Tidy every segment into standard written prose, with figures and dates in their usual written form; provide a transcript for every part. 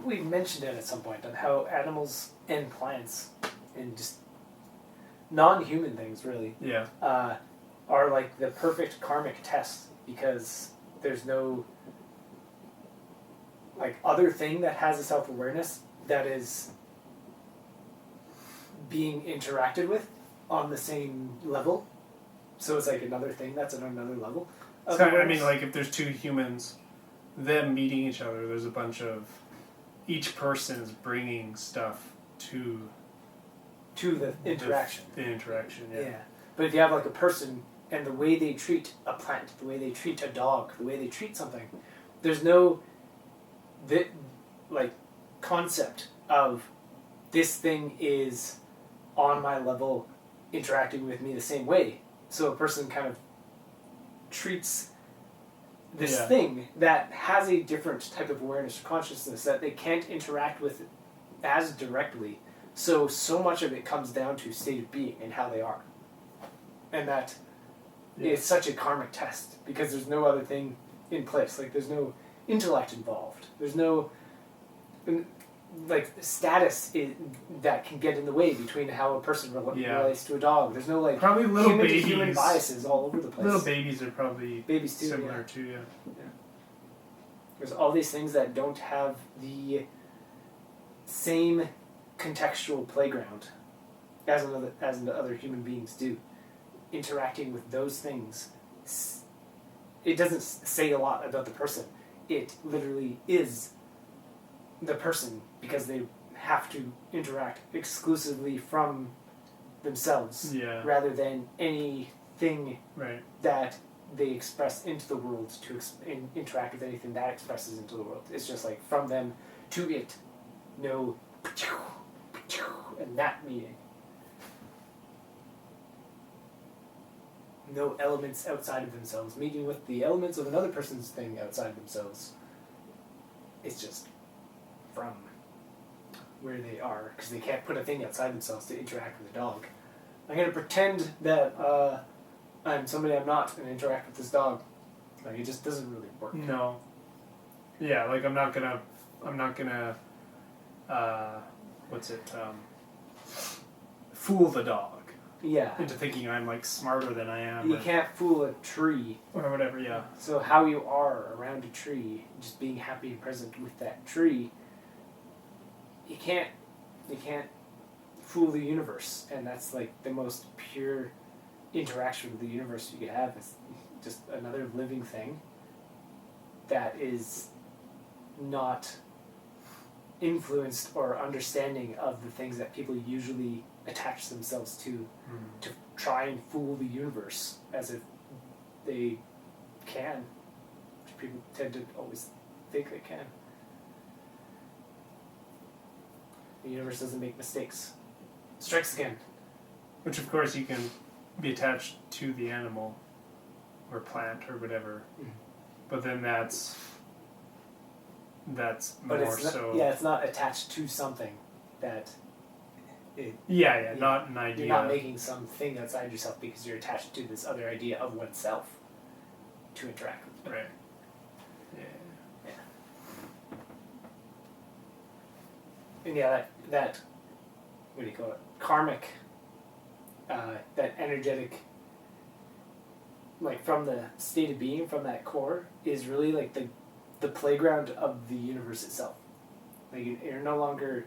we've mentioned it at some point on how animals and plants and just non-human things really Yeah. are like the perfect karmic test because there's no like other thing that has a self-awareness that is being interacted with on the same level. So it's like another thing that's on another level. So, I mean, like, if there's two humans, them meeting each other, there's a bunch of... Each person is bringing stuff to the interaction. The interaction, yeah. But if you have like a person and the way they treat a plant, the way they treat a dog, the way they treat something, there's no like concept of this thing is on my level interacting with me the same way. So a person kind of treats this thing that has a different type of awareness or consciousness that they can't interact with as directly. So much of it comes down to state of being and how they are. And that is such a karmic test because there's no other thing in place. Like there's no intellect involved. There's no like status that can get in the way between how a person relates to a dog. There's no like probably little human babies, to human biases all over the place. Little babies are probably babies too, similar too. Yeah. There's all these things that don't have the same contextual playground as other human beings do. Interacting with those things, it doesn't say a lot about the person. It literally is the person because they have to interact exclusively from themselves rather than anything that they express into the world to interact with anything that expresses into the world. It's just like from them to it. No and that meeting. No elements outside of themselves meeting with the elements of another person's thing outside themselves. It's just from where they are because they can't put a thing outside themselves to interact with a dog. I'm going to pretend that I'm somebody I'm not and interact with this dog. Like it just doesn't really work. No. Yeah, like I'm not gonna fool the dog. Yeah. Into thinking I'm like smarter than I am. You can't fool a tree. Or whatever, yeah. So how you are around a tree, just being happy and present with that tree, you can't fool the universe. And that's like the most pure interaction with the universe you could have. It's just another living thing that is not influenced or understanding of the things that people usually attach themselves to try and fool the universe as if they can, which people tend to always think they can. The universe doesn't make mistakes. Strikes again. Which of course you can be attached to the animal or plant or whatever, but then that's but more it's not, so. Yeah, it's not attached to something that. Not an idea. You're not making something outside yourself because you're attached to this other idea of oneself to interact with. Right. Yeah. And that what do you call it? Karmic. That energetic. Like from the state of being, from that core, is really like the playground of the universe itself. Like you're no longer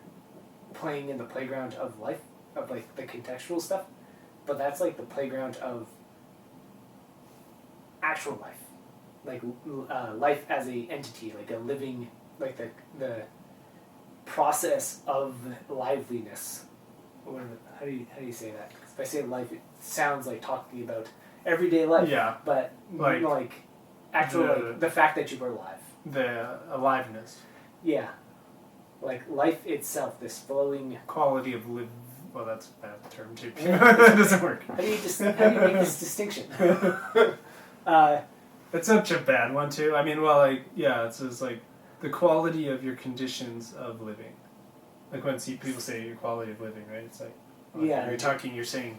playing in the playground of life, of like the contextual stuff, but that's like the playground of actual life, like life as a entity, like a living, like the process of liveliness. How do you say that? 'Cause if I say life, it sounds like talking about everyday life. Yeah. But like actual the fact that you are alive. The aliveness. Yeah. Like life itself, this flowing quality of live. Well, that's a bad term too. Yeah. That doesn't work. How do you make this distinction? It's such a bad one too. I mean, it's just like the quality of your conditions of living. Like when people say your quality of living, right? It's like you're saying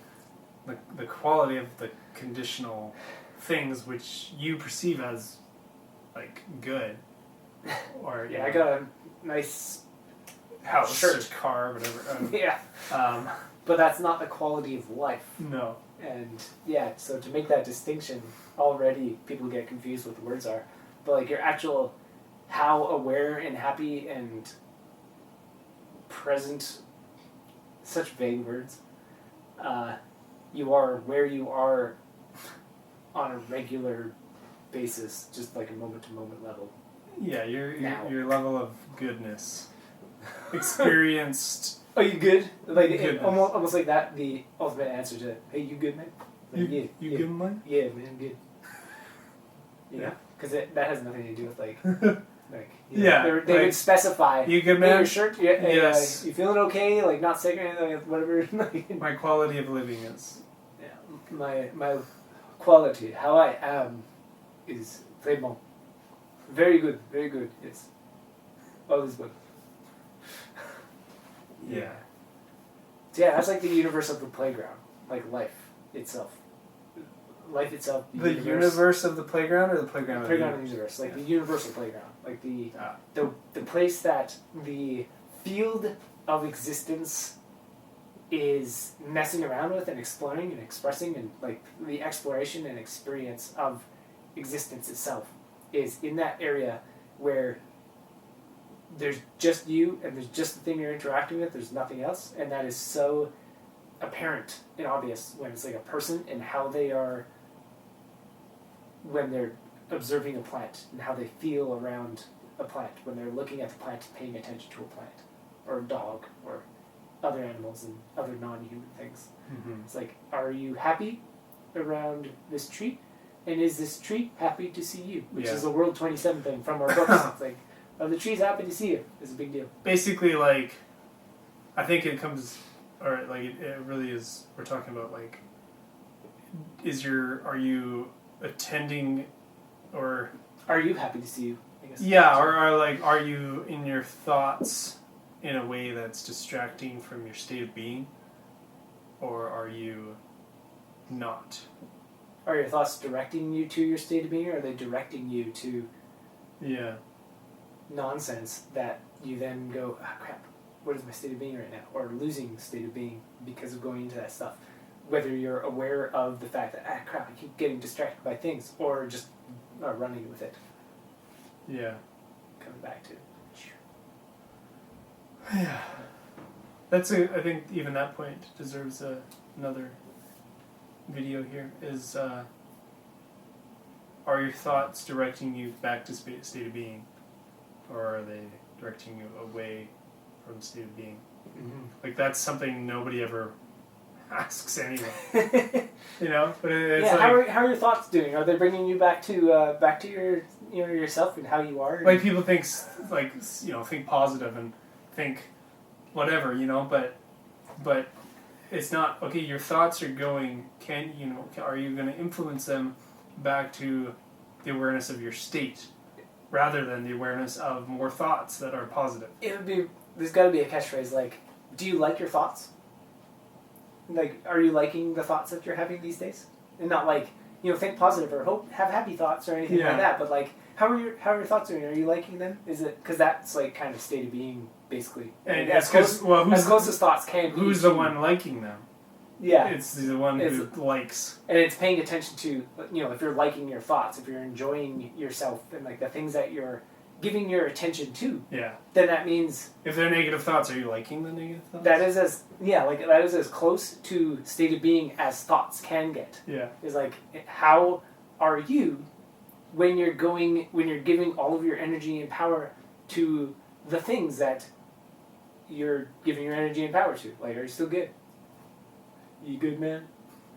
the quality of the conditional things which you perceive as like good. Or I got a nice house shirt. or car, whatever. Yeah. Um, But that's not the quality of life. no. And yeah, so to make that distinction, already people get confused what the words are. But like your actual, how aware and happy and present, such vague words, you are where you are on a regular basis, just like a moment to moment level. Yeah, Now. your level of goodness, experienced. Are you good? Like Goodness. almost like that. The ultimate answer to hey, you good, man? Like, You yeah, good, man? yeah, man, good. You Yeah. know, because that has nothing to do with like Yeah, they like, would specify. You good, Hey, man? your shirt, yeah, hey, Yes. you feeling okay? Like not sick or anything, like, whatever. My quality of living is. Yeah, my quality, how I am, is très bon. Very good, very good. It's always good. Yeah. So yeah, that's like the universe of the playground, like life itself. Life itself. The universe of the playground or the playground of Playground the of the universe, like Yeah. the universal playground, like Ah. the place that the field of existence is messing around with and exploring and expressing, and like the exploration and experience of existence itself is in that area where there's just you and there's just the thing you're interacting with, there's nothing else, and that is so apparent and obvious when it's like a person and how they are when they're observing a plant and how they feel around a plant when they're looking at the plant and paying attention to a plant or a dog or other animals and other non-human things. Mm-hmm. It's like, are you happy around this tree? And is this tree happy to see you? Which Yeah. is a World 27 thing from our books. It's like, are the trees happy to see you? It's a big deal. Basically, like, I think it comes, or like it really is. We're talking about like, are you attending, or Are you happy to see you? I guess. yeah, or are you in your thoughts in a way that's distracting from your state of being, or are you not? Are your thoughts directing you to your state of being, or are they directing you to Yeah. nonsense that you then go, ah, crap, what is my state of being right now? Or losing state of being because of going into that stuff. Whether you're aware of the fact that, ah, crap, I keep getting distracted by things, or just running with it, Yeah. coming back to. Yeah. I think even that point deserves another video here. Is are your thoughts directing you back to state of being, or are they directing you away from state of being? Mm-hmm. Like that's something nobody ever asks anyway. You know, but it's yeah, like how are your thoughts doing? Are they bringing you back to your yourself and how you are? like people think think positive and think whatever, but it's not okay. Your thoughts are going. Are you going to influence them back to the awareness of your state, rather than the awareness of more thoughts that are positive? There's got to be a catchphrase like, do you like your thoughts? Like, are you liking the thoughts that you're having these days? And not like, think positive or have happy thoughts or anything Yeah. like that, but like, how are your thoughts doing? Are you liking them? Is it because that's like kind of state of being basically, And as it's because as close as thoughts can be. who's the one liking them? Yeah, It's the one who likes. and it's paying attention to if you're liking your thoughts, if you're enjoying yourself and like the things that you're giving your attention to, Yeah. then that means If they're negative thoughts, are you liking the negative thoughts? that is as close to state of being as thoughts can get. Yeah. Is like, how are you when you're giving all of your energy and power to the things that you're giving your energy and power to? Like, are you still good? You good, man?